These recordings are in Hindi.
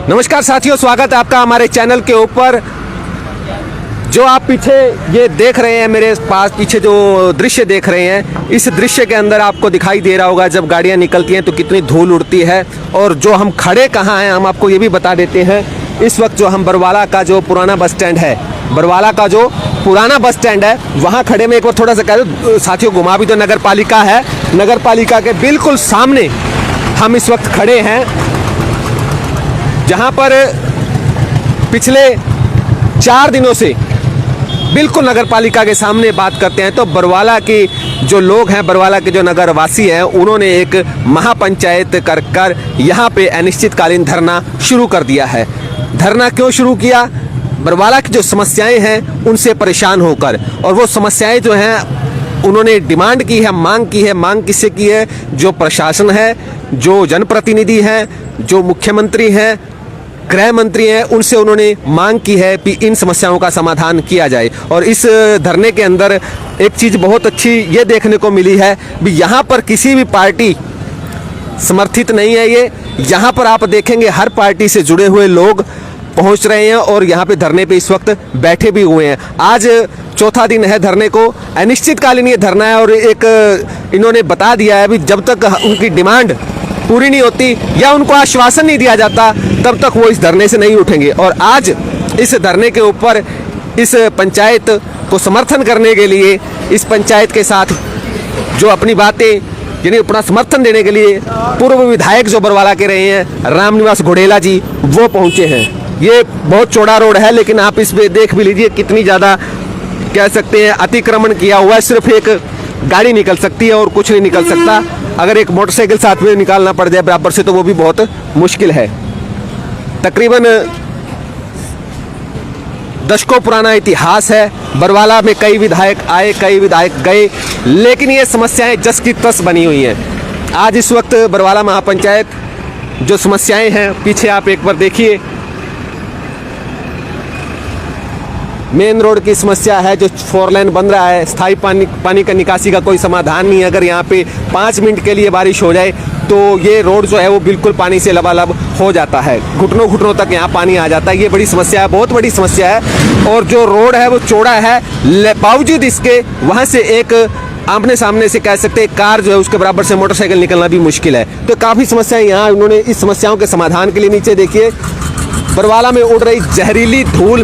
नमस्कार साथियों, स्वागत है आपका हमारे चैनल के ऊपर। जो आप पीछे ये देख रहे हैं, मेरे पास पीछे जो दृश्य देख रहे हैं, इस दृश्य के अंदर आपको दिखाई दे रहा होगा जब गाड़ियां निकलती हैं तो कितनी धूल उड़ती है। और जो हम खड़े कहाँ हैं हम आपको ये भी बता देते हैं। इस वक्त जो हम बरवाला का जो पुराना बस स्टैंड है, बरवाला का जो पुराना बस स्टैंड है, वहाँ खड़े में एक बार थोड़ा सा कह दो साथियों, घुमा भी तो नगर पालिका है। नगर पालिका के बिल्कुल सामने हम इस वक्त खड़े हैं, जहाँ पर पिछले 4 दिनों से बिल्कुल नगर पालिका के सामने बात करते हैं तो बरवाला की जो लोग हैं, बरवाला के जो नगर वासी हैं, उन्होंने एक महापंचायत कर यहाँ पे अनिश्चितकालीन धरना शुरू कर दिया है। धरना क्यों शुरू किया? बरवाला की जो समस्याएं हैं उनसे परेशान होकर, और वो समस्याएं जो हैं उन्होंने डिमांड की है, मांग की है। मांग किससे की है? जो प्रशासन है, जो जनप्रतिनिधि हैं, जो मुख्यमंत्री हैं, गृह मंत्री हैं, उनसे उन्होंने मांग की है कि इन समस्याओं का समाधान किया जाए। और इस धरने के अंदर एक चीज़ बहुत अच्छी ये देखने को मिली है भी, यहाँ पर किसी भी पार्टी समर्थित नहीं है। ये यहाँ पर आप देखेंगे हर पार्टी से जुड़े हुए लोग पहुँच रहे हैं और यहाँ पे धरने पे इस वक्त बैठे भी हुए हैं। आज चौथा दिन है धरने को, अनिश्चितकालीन ये धरना है। और एक इन्होंने बता दिया है भी जब तक उनकी डिमांड पूरी नहीं होती या उनको आश्वासन नहीं दिया जाता तब तक वो इस धरने से नहीं उठेंगे। और आज इस धरने के ऊपर इस पंचायत को समर्थन करने के लिए, इस पंचायत के साथ जो अपनी बातें यानी अपना समर्थन देने के लिए पूर्व विधायक जो बरवाला के रहे हैं, रामनिवास घोडेला जी, वो पहुंचे हैं। ये बहुत चौड़ा रोड है, लेकिन आप इस पे देख भी लीजिए कितनी ज़्यादा कह सकते हैं अतिक्रमण किया हुआ है। सिर्फ एक गाड़ी निकल सकती है और कुछ नहीं निकल सकता। अगर एक मोटरसाइकिल साथ में निकालना पड़ जाए बराबर से तो वो भी बहुत मुश्किल है। तकरीबन दशकों पुराना इतिहास है। बरवाला में कई विधायक आए, कई विधायक गए, लेकिन ये समस्याएं जस की तस बनी हुई हैं। आज इस वक्त बरवाला महापंचायत जो समस्याएं हैं, पीछे आप एक बार देखिए, मेन रोड की समस्या है, जो 4 लेन बन रहा है, स्थायी पानी का निकासी का कोई समाधान नहीं है। अगर यहाँ पे 5 मिनट के लिए बारिश हो जाए तो ये रोड जो है वो बिल्कुल पानी से लबालब हो जाता है, घुटनों तक यहाँ पानी आ जाता है। ये बड़ी समस्या है, बहुत बड़ी समस्या है। और जो रोड है वो चौड़ा है, बावजूद इसके वहाँ से एक आमने सामने से कह सकते हैं कार जो है उसके बराबर से मोटरसाइकिल निकलना भी मुश्किल है। तो काफ़ी समस्याएं यहाँ उन्होंने इस समस्याओं के समाधान के लिए, नीचे देखिए बरवाला में उड़ रही जहरीली धूल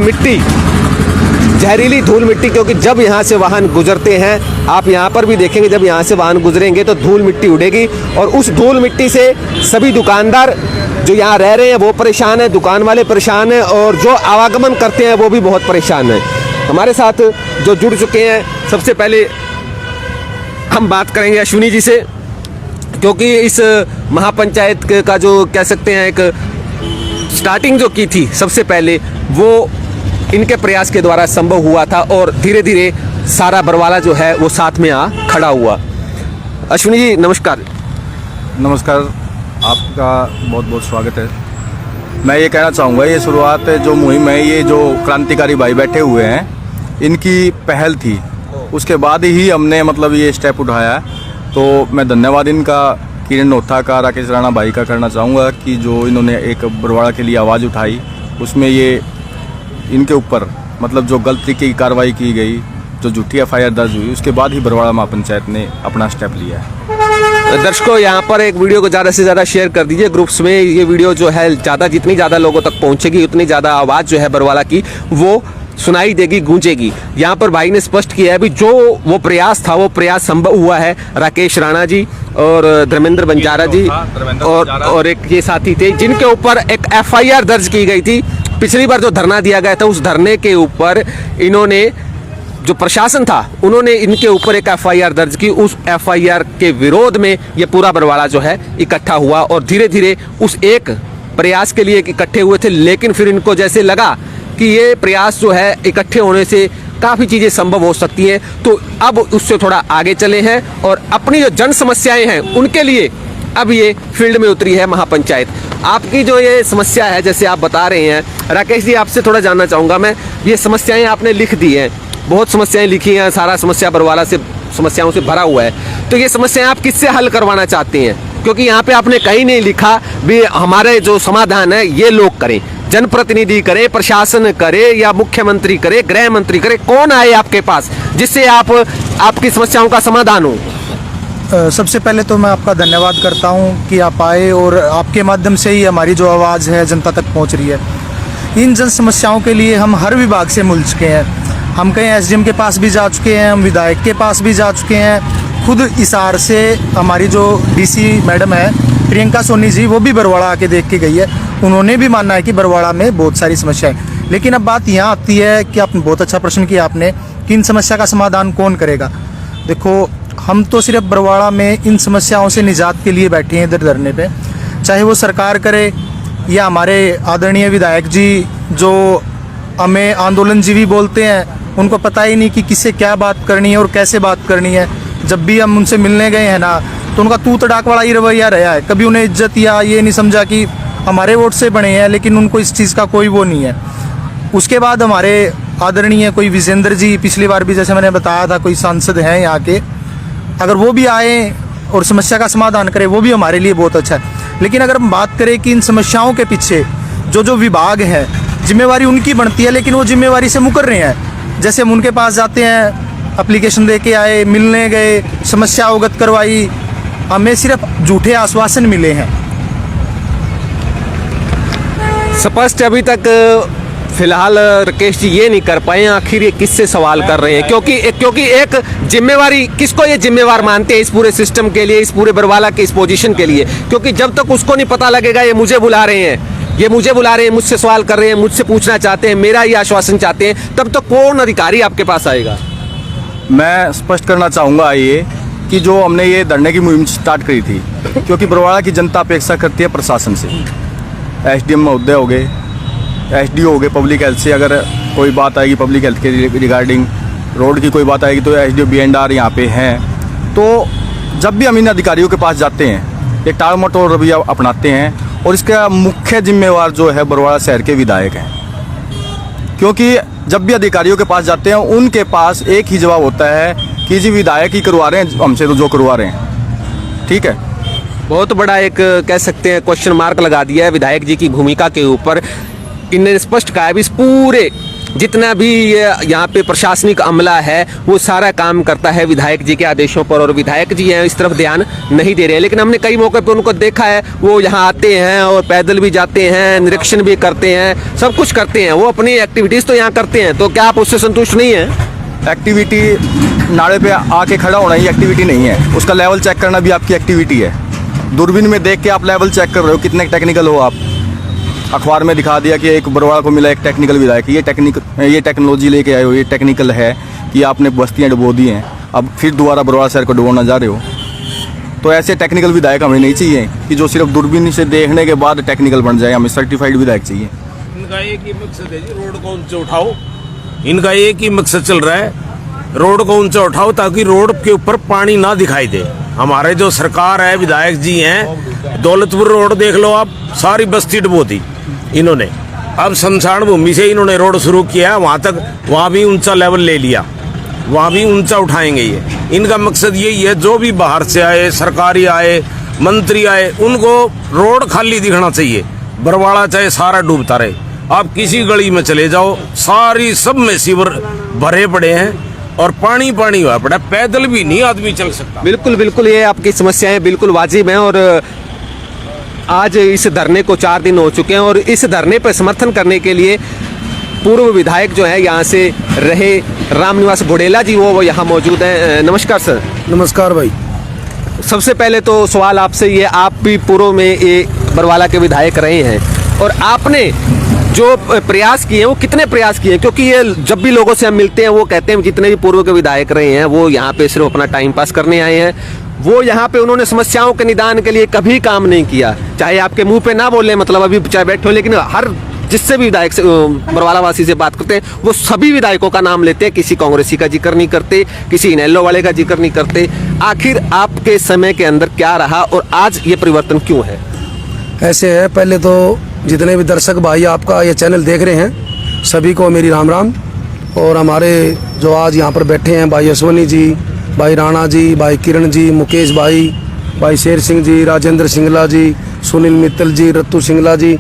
मिट्टी, क्योंकि जब यहाँ से वाहन गुजरते हैं, आप यहाँ पर भी देखेंगे, जब यहाँ से वाहन गुजरेंगे तो धूल मिट्टी उड़ेगी। और उस धूल मिट्टी से सभी दुकानदार जो यहाँ रह रहे हैं वो परेशान है, दुकान वाले परेशान हैं, और जो आवागमन करते हैं वो भी बहुत परेशान हैं। हमारे साथ जो जुड़ चुके हैं, सबसे पहले हम बात करेंगे अश्विनी जी से, क्योंकि इस महापंचायत का जो कह सकते हैं एक स्टार्टिंग जो की थी सबसे पहले, वो इनके प्रयास के द्वारा संभव हुआ था और धीरे धीरे सारा बरवाला जो है वो साथ में आ खड़ा हुआ। अश्विनी जी नमस्कार। नमस्कार, आपका बहुत बहुत स्वागत है। मैं ये कहना चाहूँगा, ये शुरुआत जो मुहिम है, ये जो क्रांतिकारी भाई बैठे हुए हैं, इनकी पहल थी। उसके बाद ही हमने मतलब ये स्टेप उठाया है। तो मैं धन्यवाद इनका, किरण नोथा का, राकेश राणा भाई का करना चाहूँगा कि जो इन्होंने एक बरवाला के लिए आवाज़ उठाई। उसमें ये इनके ऊपर मतलब जो गलत तरीके की कार्रवाई की गई, जो झूठी FIR दर्ज हुई, उसके बाद ही बरवाला महापंचायत ने अपना स्टेप लिया है। दर्शकों, यहाँ पर एक वीडियो को ज़्यादा से ज़्यादा शेयर कर दीजिए ग्रुप्स में। ये वीडियो जो है जितनी ज़्यादा लोगों तक पहुँचेगी उतनी ज़्यादा आवाज़ जो है बरवाला की वो सुनाई देगी, गूंजेगी। यहाँ पर भाई ने स्पष्ट किया है भी जो वो प्रयास था वो प्रयास संभव हुआ है। राकेश राणा जी और धर्मेंद्र बंजारा जी और एक ये साथी थे जिनके ऊपर एक FIR दर्ज की गई थी। पिछली बार जो धरना दिया गया था उस धरने के ऊपर इन्होंने, जो प्रशासन था, उन्होंने इनके ऊपर एक FIR दर्ज की। उस FIR के विरोध में ये पूरा बरवाला जो है इकट्ठा हुआ और धीरे धीरे उस एक प्रयास के लिए इकट्ठे हुए थे। लेकिन फिर इनको जैसे लगा कि ये प्रयास जो है इकट्ठे होने से काफ़ी चीज़ें संभव हो सकती हैं, तो अब उससे थोड़ा आगे चले हैं और अपनी जो जन समस्याएं हैं उनके लिए अब ये फील्ड में उतरी है महापंचायत। आपकी जो ये समस्या है, जैसे आप बता रहे हैं, राकेश जी आपसे थोड़ा जानना चाहूँगा मैं, ये समस्याएं आपने लिख दी हैं, बहुत समस्याएं लिखी हैं, सारा समस्या बरवाला से समस्याओं से भरा हुआ है, तो ये समस्याएं आप किससे हल करवाना चाहती हैं? क्योंकि यहाँ पे आपने कहीं नहीं लिखा भी हमारे जो समाधान है ये लोग करें, जनप्रतिनिधि करे, प्रशासन करे या मुख्यमंत्री करे, गृह मंत्री करे, कौन आए आपके पास जिससे आपकी समस्याओं का समाधान हो। सबसे पहले तो मैं आपका धन्यवाद करता हूं कि आप आए और आपके माध्यम से ही हमारी जो आवाज़ है जनता तक पहुंच रही है। इन जन समस्याओं के लिए हम हर विभाग से मिल चुके हैं। हम कहीं एसडीएम के पास भी जा चुके हैं, हम विधायक के पास भी जा चुके हैं। खुद हिसार से हमारी जो डीसी मैडम है प्रियंका सोनी जी, वो भी बरवाड़ा आके देख के गई है। उन्होंने भी मानना है कि बरवाड़ा में बहुत सारी समस्याएं। लेकिन अब बात यहाँ आती है कि आपने बहुत अच्छा प्रश्न किया आपने कि इन समस्या का समाधान कौन करेगा। देखो, हम तो सिर्फ बरवाड़ा में इन समस्याओं से निजात के लिए बैठे हैं इधर धरने पे, चाहे वो सरकार करे या हमारे आदरणीय विधायक जी जो हमें आंदोलन जीवी बोलते हैं, उनको पता ही नहीं कि किससे क्या बात करनी है और कैसे बात करनी है। जब भी हम उनसे मिलने गए हैं ना, तो उनका तू तड़ाक वाला ही रवैया रहा है। कभी उन्हें इज्जत या ये नहीं समझा कि हमारे वोट से बने हैं, लेकिन उनको इस चीज़ का कोई वो नहीं है। उसके बाद हमारे आदरणीय कोई विजेंद्र जी, पिछली बार भी जैसे मैंने बताया था, कोई सांसद हैं यहाँ के, अगर वो भी आए और समस्या का समाधान करें, वो भी हमारे लिए बहुत अच्छा है। लेकिन अगर हम बात करें कि इन समस्याओं के पीछे जो विभाग है, जिम्मेवारी उनकी बनती है, लेकिन वो जिम्मेवारी से मुकर रहे हैं। जैसे हम उनके पास जाते हैं, एप्लीकेशन दे के आए, मिलने गए, समस्या अवगत करवाई, हमें सिर्फ झूठे आश्वासन मिले हैं। स्पष्ट अभी तक फिलहाल राकेश जी ये नहीं कर पाए आखिर ये किससे सवाल कर रहे हैं, क्योंकि एक जिम्मेवारी किसको ये जिम्मेवार मानते हैं इस पूरे सिस्टम के लिए, इस पूरे बरवाला के इस पोजीशन के लिए। क्योंकि जब तक उसको नहीं पता लगेगा ये मुझे बुला रहे हैं, मुझसे सवाल कर रहे हैं, मुझसे पूछना चाहते हैं, मेरा ये आश्वासन चाहते हैं, तब तक कौन अधिकारी आपके पास आएगा। मैं स्पष्ट करना चाहूँगा ये कि जो हमने ये धरने की मुहिम स्टार्ट करी थी, क्योंकि बरवाड़ा की जनता अपेक्षा करती है प्रशासन से। एसडीएम महोदय हो गए, एसडीओ हो गए, पब्लिक हेल्थ से अगर कोई बात आएगी पब्लिक हेल्थ के रिगार्डिंग, रोड की कोई बात आएगी तो एसडीओ बीएनआर यहाँ पे हैं। तो जब भी हम इन अधिकारियों के पास जाते हैं, ये टाल मटोल रवैया अपनाते हैं, और इसका मुख्य जिम्मेवार जो है बरवाड़ा शहर के विधायक हैं। क्योंकि जब भी अधिकारियों के पास जाते हैं, उनके पास एक ही जवाब होता है कि जी विधायक ही करवा रहे हैं हमसे, तो जो करवा रहे हैं ठीक है। बहुत बड़ा एक कह सकते हैं क्वेश्चन मार्क लगा दिया है विधायक जी की भूमिका के ऊपर। इन्हें स्पष्ट कहा है इस पूरे जितना भी यहाँ पे प्रशासनिक अमला है वो सारा काम करता है विधायक जी के आदेशों पर, और विधायक जी हैं इस तरफ ध्यान नहीं दे रहे हैं। लेकिन हमने कई मौके पे उनको देखा है, वो यहाँ आते हैं और पैदल भी जाते हैं, निरीक्षण भी करते हैं, सब कुछ करते हैं, वो अपनी एक्टिविटीज़ तो यहाँ करते हैं। तो क्या आप उससे संतुष्ट नहीं हैं? एक्टिविटी नाले पे आके खड़ा होना ही एक्टिविटी नहीं है, उसका लेवल चेक करना भी आपकी एक्टिविटी है। दूरबीन में देख के आप लेवल चेक कर रहे हो, कितने टेक्निकल हो आप। अखबार में दिखा दिया कि एक बरवाड़ा को मिला एक टेक्निकल विधायक, ये टेक्नोलॉजी लेके आए हो, ये टेक्निकल है कि आपने बस्तियाँ डुबो दी हैं, अब फिर दोबारा बरवाड़ा शहर को डुबोना जा रहे हो। तो ऐसे टेक्निकल विधायक हमें नहीं चाहिए कि जो सिर्फ दूरबीन से देखने के बाद टेक्निकल बन जाए, हमें सर्टिफाइड विधायक चाहिए। इनका एक ही मकसद है जी, रोड को ऊंचा उठाओ। इनका एक ही मकसद चल रहा है, रोड को ऊंचा उठाओ ताकि रोड के ऊपर पानी ना दिखाई दे। हमारे जो सरकार है, विधायक जी हैं, दौलतपुर रोड देख लो आप, सारी बस्ती डुबो दी इन्होंने। अब शमशान भूमि से इन्होंने रोड शुरू किया, वहाँ तक, वहाँ भी ऊंचा लेवल ले लिया, वहाँ भी ऊंचा उठाएंगे ये। इनका मकसद यही है, जो भी बाहर से आए, सरकारी आए, मंत्री आए, उनको रोड खाली दिखना चाहिए। बरवाड़ा चाहे सारा डूबता रहे, आप किसी गली में चले जाओ, सारी सब में सीवर भरे पड़े हैं और पानी पानी हुआ पड़ा, पैदल भी नहीं आदमी चल सकता। बिल्कुल बिल्कुल, ये आपकी समस्याएं बिल्कुल वाजिब हैं। और आज इस धरने को 4 दिन हो चुके हैं और इस धरने पर समर्थन करने के लिए पूर्व विधायक जो है यहाँ से रहे रामनिवास बुडेला जी, वो यहाँ मौजूद हैं। नमस्कार सर। नमस्कार भाई। सबसे पहले तो सवाल आपसे ये, आप भी पूर्व में ये बरवाला के विधायक रहे हैं और आपने जो प्रयास किए हैं वो कितने प्रयास किए हैं? क्योंकि ये जब भी लोगों से हम मिलते हैं वो कहते हैं जितने भी पूर्व के विधायक रहे हैं वो यहाँ पे सिर्फ अपना टाइम पास करने आए हैं, वो यहाँ पे उन्होंने समस्याओं के निदान के लिए कभी काम नहीं किया। चाहे आपके मुंह पे ना बोले, मतलब अभी चाहे बैठे हो, लेकिन हर जिससे भी विधायक से बरवाला वासी से बात करते हैं वो सभी विधायकों का नाम लेते हैं, किसी कांग्रेसी का जिक्र नहीं करते, किसी इनेलो वाले का जिक्र नहीं करते। आखिर आपके समय के अंदर क्या रहा और आज ये परिवर्तन क्यों है? ऐसे है, पहले तो जितने भी दर्शक भाई आपका ये चैनल देख रहे हैं सभी को मेरी राम राम। और हमारे जो आज यहाँ पर बैठे हैं भाई अश्वनी जी, भाई राणा जी, भाई किरण जी, मुकेश भाई, भाई शेर सिंह जी, राजेंद्र सिंगला जी, सुनील मित्तल जी, रत्तू सिंगला जी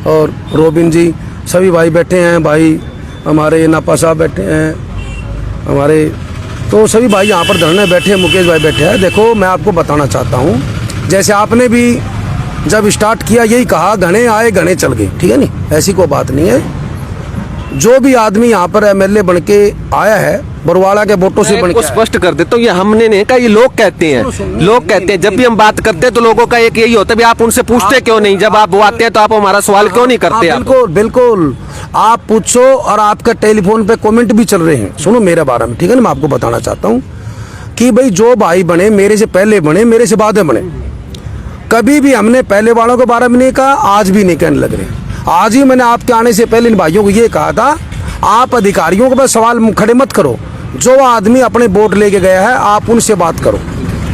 और रोबिन जी, सभी भाई बैठे हैं। भाई हमारे नापा साहब बैठे हैं हमारे, तो सभी भाई यहाँ पर धरने बैठे हैं, मुकेश भाई बैठे हैं। देखो मैं आपको बताना चाहता हूँ, जैसे आपने भी जब स्टार्ट किया यही कहा घने आए घने चल गए, ठीक है नहीं, ऐसी कोई बात नहीं है। जो भी आदमी यहाँ पर एमएलए बन के आया है बरवाड़ा के वोटों से बन को के स्पष्ट कर देता हूँ, ये हमने नहीं कहा, ये लोग कहते हैं। लोग कहते हैं जब भी हम बात करते हैं तो लोगों का एक यही होता है, आप उनसे पूछते क्यों नहीं, जब आप वो आते हैं तो आप हमारा सवाल क्यों नहीं करते? आप बिल्कुल बिल्कुल आप पूछो, और आपका टेलीफोन पे कमेंट भी चल रहे हैं। सुनो मेरे बारे में, ठीक है ना, मैं आपको बताना चाहता हूँ कि भाई जो भाई बने मेरे से पहले बने, मेरे से बाद में बने, कभी भी हमने पहले वालों के बारे में नहीं कहा, आज भी नहीं कहने लग रहे। आज ही मैंने आपके आने से पहले इन भाइयों को ये कहा था, आप अधिकारियों के पास सवाल खड़े मत करो, जो आदमी अपने वोट लेके गया है आप उनसे बात करो।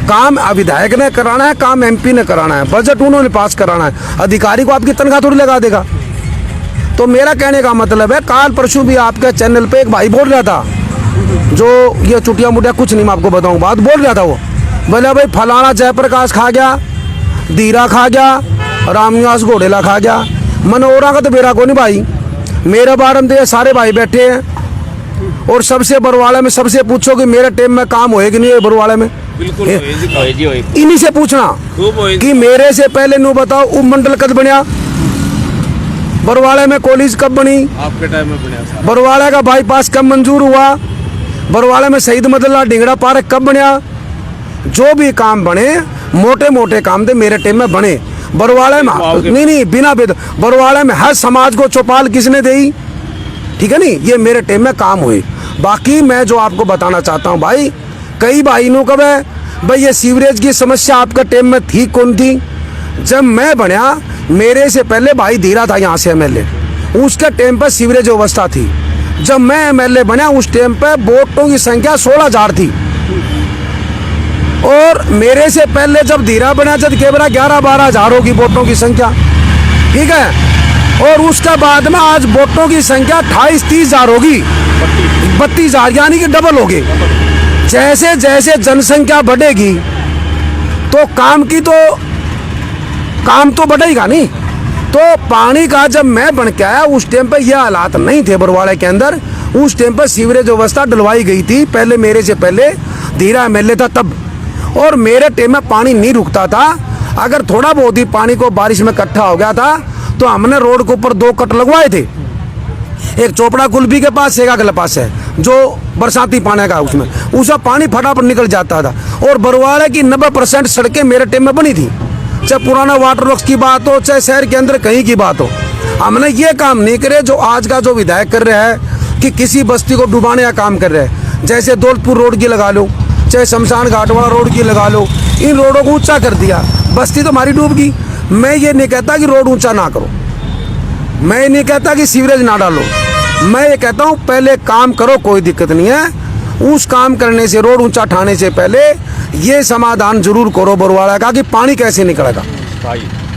काम विधायक ने कराना है, काम एमपी ने कराना है, बजट उन्होंने पास कराना है, अधिकारी को आपकी तनख्वाह थोड़ी लगा देगा। तो मेरा कहने का मतलब है, काल परसों भी आपके चैनल पे एक भाई बोल रहा था, जो ये चुटिया मुटिया कुछ नहीं मैं आपको बताऊँ, बात बोल रहा था वो, बोले भाई फलाना जयप्रकाश खा गया, धीरा खा गया, रामनिवास घोड़ेला खा गया, मनोरा का तो मेरा को नहीं भाई, मेरे बारे में तो ये सारे भाई बैठे हैं। और सबसे बरवाड़ा में सबसे पूछो कि मेरे टाइम में काम होए कि नहीं है बरवाड़ा में, बिल्कुल इन्हीं से पूछना कि मेरे से पहले नु बताओ उप मंडल कब बनया, बरवाड़ा में कॉलेज कब बनी, आपके टाइम में बना, बरवाड़ा का बाईपास कब मंजूर हुआ, बरवाड़ा में शहीद मदनलाल ढिंगड़ा पार्क कब बनया। जो भी काम बने मोटे मोटे काम थे मेरे टाइम में बने। बरवाड़ा में नहीं बिना भेद, बरवाड़ा में हर समाज को चौपाल किसने दी, ठीक है नहीं, ये मेरे टाइम में काम हुए। बाकी मैं जो आपको बताना चाहता हूँ भाई, कई भाई नो कब है भाई ये सीवरेज की समस्या आपका टाइम में थी कौन थी? जब मैं बनया मेरे से पहले भाई धीरा था यहाँ से एमएलए, उसके टाइम पर सीवरेज व्यवस्था थी। जब मैं एमएलए बना उस टाइम पर वोटों की संख्या 16,000 थी, और मेरे से पहले जब धीरा बना जब केवरा 11-12 हजार होगी वोटों की संख्या, ठीक है। और उसके बाद में आज वोटों की संख्या 28-30 हजार होगी, 32 हजार, यानी कि डबल होगी। जैसे जैसे जनसंख्या बढ़ेगी तो काम तो बढ़ेगा नहीं। तो पानी का जब मैं बन के आया उस टाइम पर यह हालात नहीं थे बरवाड़ा के अंदर, उस टाइम पर सीवरेज व्यवस्था डलवाई गई थी, पहले मेरे से पहले धीरा एमएलए था तब, और मेरे टाइम में पानी नहीं रुकता था। अगर थोड़ा बहुत ही पानी को बारिश में इकट्ठा हो गया था तो हमने रोड के ऊपर 2 कट लगवाए थे, एक चोपड़ा कुल्फी के पास एक अगले पास है, जो बरसाती पानी का उसमें पानी फटाफट निकल जाता था। और बरवाड़ा की 90% सड़कें मेरे टाइम में बनी थी, चाहे पुराना वाटर वर्क्स की बात हो, चाहे शहर के अंदर कहीं की बात हो। हमने ये काम नहीं करे जो आज का जो विधायक कर रहा है कि किसी बस्ती को डुबाने का काम कर रहे हैं। जैसे दौलतपुर रोड की लगा लो, चाहे शमशान घाट वाला रोड की लगा लो, इन रोडों को ऊंचा कर दिया, बस्ती तो हमारी डूब गई। मैं ये नहीं कहता कि रोड ऊंचा ना करो, मैं नहीं कहता कि सीवरेज ना डालो, मैं ये कहता हूँ पहले काम करो, कोई दिक्कत नहीं है। उस काम करने से, रोड ऊंचा ठाने से पहले ये समाधान जरूर करो बरवाड़ा का कि पानी कैसे निकलेगा,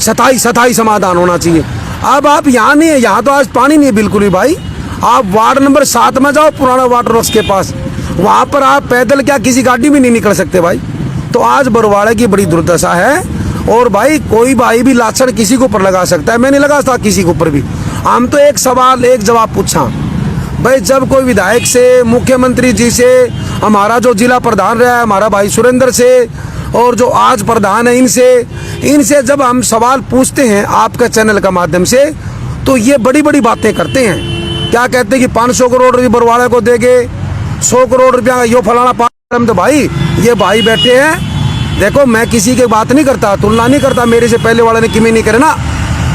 सताई समाधान होना चाहिए। अब आप यहाँ नहीं है, यहाँ तो आज पानी नहीं है बिल्कुल भी भाई। आप वार्ड नंबर 7 में जाओ, पुराना वाटर वर्क्स के पास, वहाँ पर आप पैदल क्या किसी गाड़ी में नहीं निकल सकते भाई। तो आज बरवाड़ा की बड़ी दुर्दशा है। और भाई कोई भाई भी लाछड़ किसी के ऊपर लगा सकता है, मैं नहीं लगा सकता किसी के ऊपर भी। हम तो एक सवाल एक जवाब पूछा भाई, जब कोई विधायक से, मुख्यमंत्री जी से, हमारा जो जिला प्रधान रहा है हमारा भाई सुरेंद्र से, और जो आज प्रधान है इनसे जब हम सवाल पूछते हैं आपके चैनल का माध्यम से, तो ये बड़ी बड़ी बातें करते हैं। क्या कहते हैं कि 500 करोड़ रुपये बरवाड़ा को देंगे, 100 करोड़ रुपया का यो फलाना पाम। तो भाई ये भाई बैठे हैं, देखो मैं किसी की बात नहीं करता, तुलना नहीं करता, मेरे से पहले वाले ने किमी नहीं करे ना।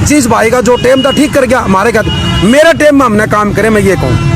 जिस भाई का जो टेम था ठीक कर गया, हमारे क्या मेरे टेम में हमने काम करे, मैं ये कहूँ।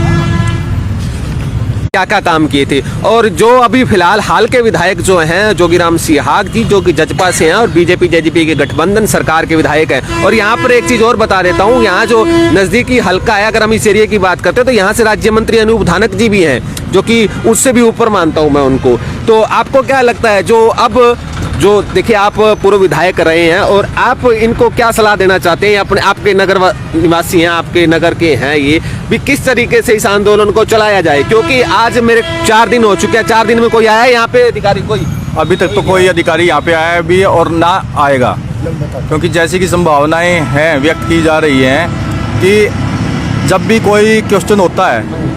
क्या क्या काम किए थे? और जो अभी फिलहाल हाल के विधायक जो हैं जोगीराम सिहाग जी, जो कि जजपा से हैं और बीजेपी जेजेपी के गठबंधन सरकार के विधायक हैं। और यहाँ पर एक चीज और बता देता हूँ, यहाँ जो नजदीकी हल्का है, अगर हम इस एरिया की बात करते हैं तो यहाँ से राज्य मंत्री अनूप धानक जी भी हैं, जो कि उससे भी ऊपर मानता हूँ मैं उनको। तो आपको क्या लगता है, जो अब जो देखिए आप पूर्व विधायक रहे हैं, और आप इनको क्या सलाह देना चाहते हैं? अपने आपके नगर निवासी हैं, आपके नगर के हैं, ये भी किस तरीके से इस आंदोलन को चलाया जाए? क्योंकि आज मेरे 4 दिन हो चुके हैं, 4 दिन में कोई आया है यहाँ पे अधिकारी? कोई अभी तक तो कोई अधिकारी यहाँ पे आया भी और ना आएगा, क्योंकि जैसी कि संभावनाएं हैं व्यक्त की जा रही हैं कि जब भी कोई क्वेश्चन होता है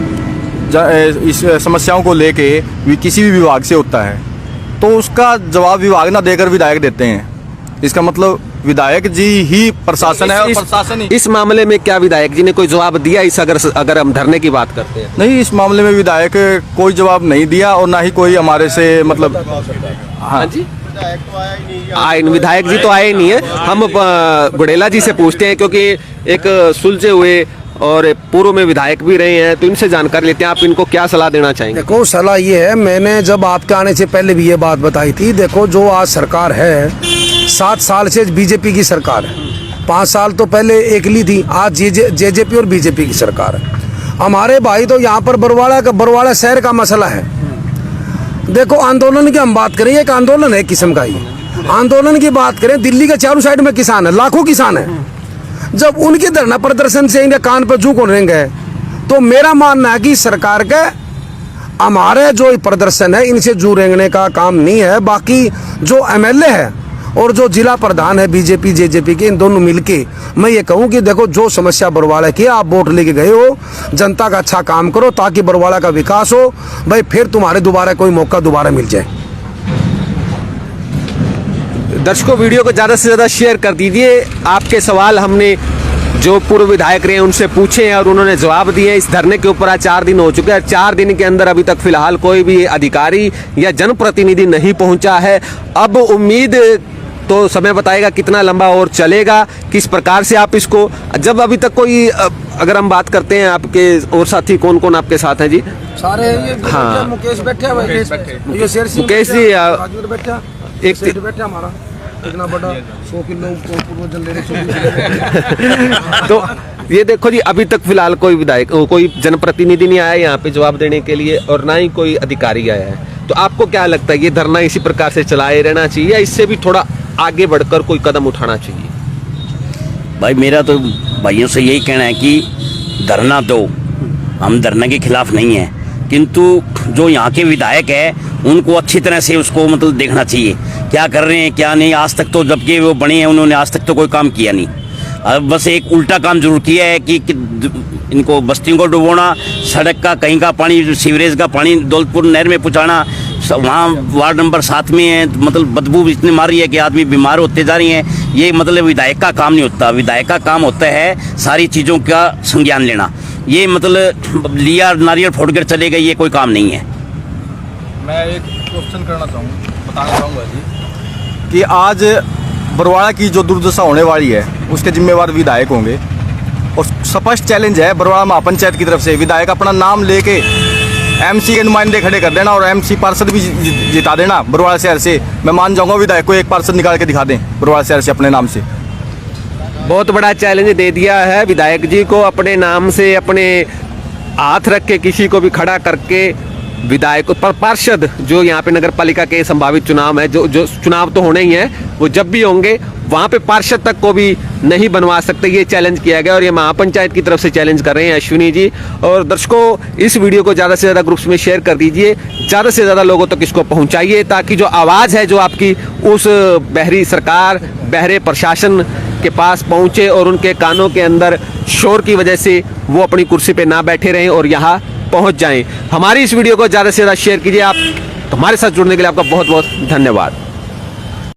इस समस्याओं को लेके किसी भी विभाग से होता है तो उसका जवाब विभाग ना देकर विधायक देते हैं। इसका मतलब विधायक जी ही प्रशासन है और प्रशासन ही इस मामले में क्या विधायक जी ने कोई जवाब दिया इस अगर हम धरने की बात करते हैं? नहीं, इस मामले में विधायक कोई जवाब नहीं दिया और ना ही कोई हमारे से मतलब हाँ जी, विधायक जी तो आए ही नहीं है। हम गुड़ेला जी से पूछते हैं, क्योंकि एक सुलझे हुए और पूर्व में विधायक भी रहे हैं, तो इनसे जानकारी लेते हैं। आप इनको क्या सलाह देना चाहेंगे? देखो सलाह ये है, मैंने जब आपके आने से पहले भी ये बात बताई थी। देखो जो आज सरकार है 7 साल से बीजेपी की सरकार है, 5 साल तो पहले एकली थी, आज जेजेपी और बीजेपी की सरकार है। हमारे भाई तो यहाँ पर बरवाड़ा शहर का मसला है। देखो आंदोलन की हम बात करें, एक आंदोलन है किस्म का ही आंदोलन की बात करें, दिल्ली के चारों साइड में किसान है, लाखों किसान है। जब उनके धरना प्रदर्शन से इनके कान पर जू रहेंगे, तो मेरा मानना है कि सरकार के हमारे जो प्रदर्शन है इनसे जू रेंगने का काम नहीं है। बाकी जो एमएलए है और जो जिला प्रधान है बीजेपी जेजेपी के, इन दोनों मिलके मैं ये कहूँ कि देखो जो समस्या बरवाड़ा की, आप वोट लेके गए हो, जनता का अच्छा काम करो ताकि बरवाड़ा का विकास हो भाई, फिर तुम्हारे दोबारा कोई मौका दोबारा मिल जाए। दर्शकों, वीडियो को ज़्यादा से ज़्यादा शेयर कर दीजिए। आपके सवाल हमने जो पूर्व विधायक रहे हैं उनसे पूछे हैं और उन्होंने जवाब दिए। इस धरने के ऊपर आज 4 दिन हो चुके हैं। 4 दिन के अंदर अभी तक फिलहाल कोई भी अधिकारी या जनप्रतिनिधि नहीं पहुंचा है। अब उम्मीद तो समय बताएगा कितना लंबा और चलेगा, किस प्रकार से आप इसको, जब अभी तक कोई, अगर हम बात करते हैं आपके और साथी कौन कौन आपके साथ हैं जी? सारे ये हाँ। मुकेश बैठे हैं, ये शेर सिंह मुकेश जी, बैठा, एक सेठ बैठा हमारा इतना बड़ा 100 किलो पूर्वजन ले रहे। तो ये देखो जी, अभी तक फिलहाल कोई विधायक, कोई जनप्रतिनिधि नहीं आया यहाँ पे जवाब देने के लिए और ना ही कोई अधिकारी आया है। तो आपको क्या लगता है, ये धरना इसी प्रकार से चलाए रहना चाहिए या इससे भी थोड़ा आगे बढ़कर कोई कदम उठाना चाहिए? भाई मेरा तो भाइयों से यही कहना है कि धरना दो, हम धरना के खिलाफ नहीं हैं, किंतु जो यहाँ के विधायक है उनको अच्छी तरह से उसको मतलब देखना चाहिए क्या कर रहे हैं क्या नहीं। आज तक तो जबकि वो बने हैं उन्होंने आज तक तो कोई काम किया नहीं। अब बस एक उल्टा काम जरूर किया है कि इनको बस्तियों को डुबोना, सड़क का कहीं का पानी, सीवरेज का पानी दौलतपुर नहर में पहुँचाना। वहाँ वार्ड नंबर 7 में है, मतलब बदबू इतनी मार रही है कि आदमी बीमार होते जा रही हैं। ये मतलब विधायक का काम नहीं होता। विधायक का काम होता है सारी चीज़ों का संज्ञान लेना। ये मतलब लिया नारियल फोड़ कर चले गए, ये कोई काम नहीं है। मैं एक क्वेश्चन बताना चाहूँगा जी कि आज बरवाड़ा की जो दुर्दशा होने वाली है उसके जिम्मेवार विधायक होंगे और स्पष्ट चैलेंज है बरवाड़ा महापंचायत की तरफ से, विधायक अपना नाम लेके एमसी के नुमाइंदे खड़े कर देना और एमसी पार्षद भी जिता देना बरवाड़ा शहर से। मैं मान जाऊंगा विधायक को एक पार्षद निकाल के दिखा दें बरवाड़ा शहर से अपने नाम से। बहुत बड़ा चैलेंज दे दिया है विधायक जी को, अपने नाम से, अपने हाथ रख के किसी को भी खड़ा करके विधायक पर पार्षद, जो यहाँ पे नगर पालिका के संभावित चुनाव है, जो चुनाव तो होने ही हैं, वो जब भी होंगे वहाँ पे पार्षद तक को भी नहीं बनवा सकते। ये चैलेंज किया गया और ये महापंचायत की तरफ से चैलेंज कर रहे हैं अश्विनी जी। और दर्शकों, इस वीडियो को ज़्यादा से ज़्यादा ग्रुप्स में शेयर कर दीजिए, ज़्यादा से ज़्यादा लोगों तक इसको पहुँचाइए, ताकि जो आवाज़ है जो आपकी उस बहरी सरकार, बहरे प्रशासन के पास पहुँचे और उनके कानों के अंदर शोर की वजह से वो अपनी कुर्सी पर ना बैठे रहें और यहाँ पहुँच जाएँ। हमारी इस वीडियो को ज़्यादा से ज़्यादा शेयर कीजिए। आप हमारे साथ जुड़ने के लिए आपका बहुत बहुत धन्यवाद।